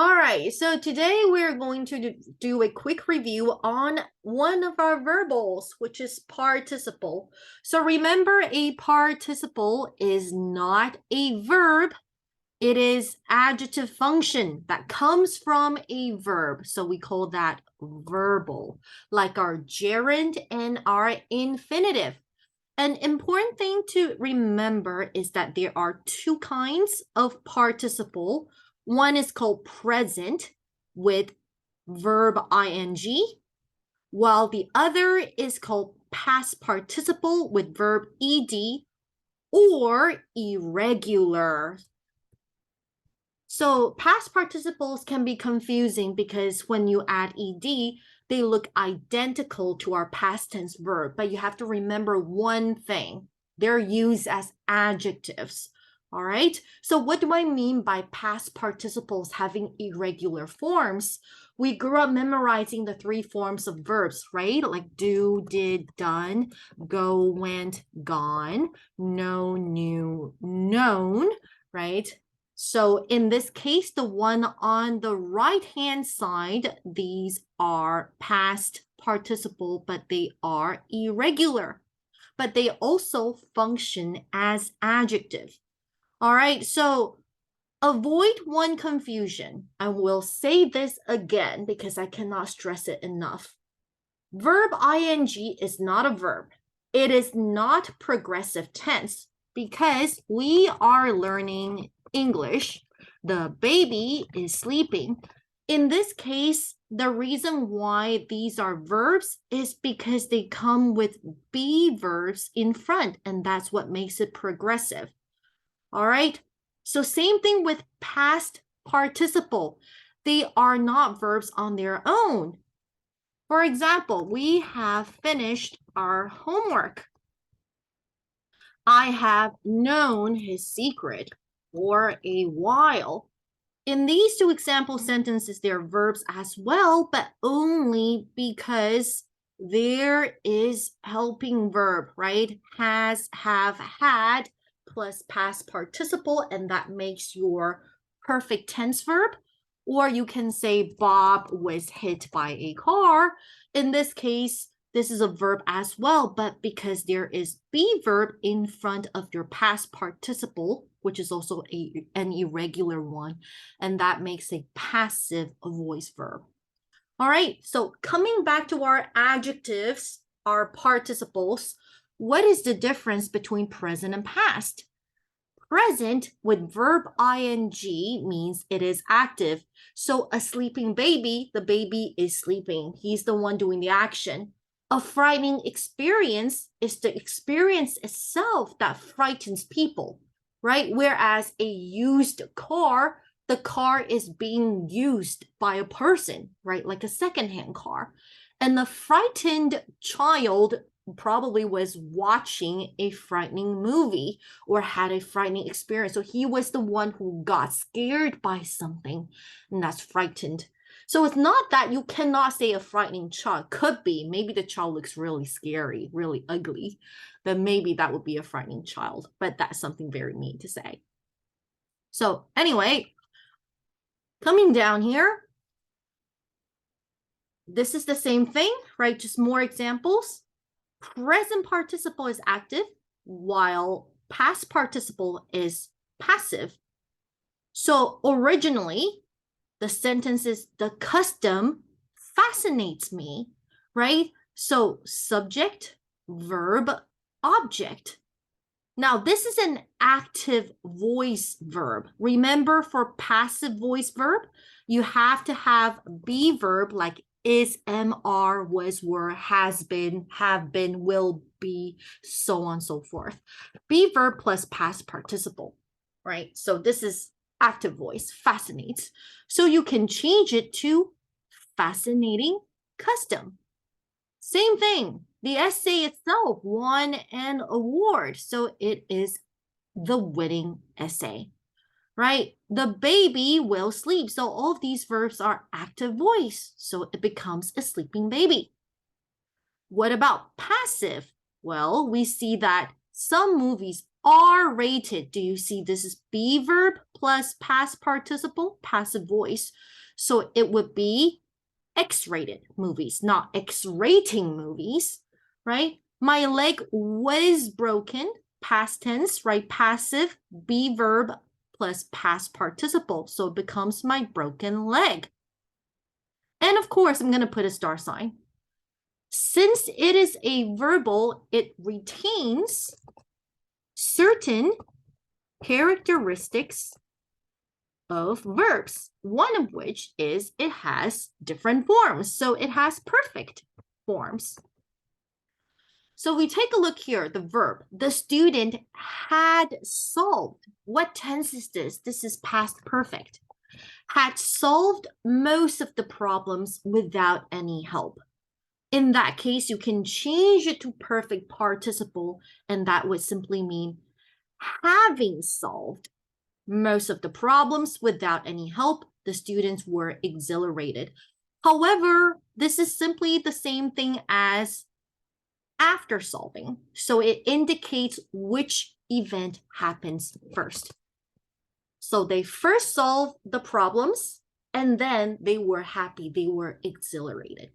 All right, so today we're going to do a quick review on one of our verbals, which is participle. So remember, a participle is not a verb. It is adjective function that comes from a verb. So we call that verbal, like our gerund and our infinitive. An important thing to remember is that there are two kinds of participle. One is called present with verb ing, while the other is called past participle with verb ed or irregular. So past participles can be confusing because when you add ed, they look identical to our past tense verb, but you have to remember one thing. They're used as adjectives. All right. So what do I mean by past participles having irregular forms? We grew up memorizing the three forms of verbs, right? Like do, did, done, go, went, gone, know, knew, known, right? So in this case, the one on the right-hand side, these are past participle, but they are irregular. But they also function as adjective. All right, so avoid one confusion. I will say this again because I cannot stress it enough. Verb ing is not a verb. It is not progressive tense because we are learning English. The baby is sleeping. In this case, the reason why these are verbs is because they come with be verbs in front, and that's what makes it progressive. All right. So same thing with past participle. They are not verbs on their own. For example, we have finished our homework. I have known his secret for a while. In these two example sentences, they're verbs as well, but only because there is helping verb, right? Has, have, had, plus past participle, and that makes your perfect tense verb. Or you can say Bob was hit by a car. In this case, this is a verb as well, but because there is be verb in front of your past participle, which is also an irregular one, and that makes a passive voice verb. All right, so coming back to our adjectives, our participles, what is the difference between present and past? Present with verb ing means it is active. So a sleeping baby, the baby is sleeping. He's the one doing the action. A frightening experience is the experience itself that frightens people, right? Whereas a used car, the car is being used by a person, right? Like a secondhand car. And the frightened child probably was watching a frightening movie or had a frightening experience. So he was the one who got scared by something, and that's frightened. So it's not that you cannot say a frightening child. Could be. Maybe the child looks really scary, really ugly. Then maybe that would be a frightening child. But that's something very mean to say. So anyway, coming down here, this is the same thing, right? Just more examples. Present participle is active, while past participle is passive. So originally, the sentence is, the custom fascinates me, right? So subject, verb, object. Now, this is an active voice verb. Remember, for passive voice verb, you have to have be verb like is, am, are, was, were, has been, have been, will be, so on and so forth. Be verb plus past participle, right? So this is active voice, fascinates. So you can change it to fascinating custom. Same thing. The essay itself won an award, so it is the winning essay, right? The baby will sleep. So all of these verbs are active voice, so it becomes a sleeping baby. What about passive? Well, we see that some movies are rated. Do you see this is be verb plus past participle, passive voice. So it would be X-rated movies, not X-rating movies, right? My leg was broken, past tense, right? Passive, be verb plus past participle. So it becomes my broken leg. And of course, I'm going to put a star sign. Since it is a verbal, it retains certain characteristics of verbs, one of which is it has different forms. So it has perfect forms. So we take a look here, the verb. The student had solved. What tense is this? This is past perfect. Had solved most of the problems without any help. In that case, you can change it to perfect participle, and that would simply mean having solved most of the problems without any help, the students were exhilarated. However, this is simply the same thing as after solving. So it indicates which event happens first. So they first solved the problems, and then they were happy, they were exhilarated.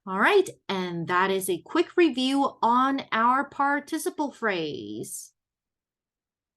All right, and that is a quick review on our participle phrase.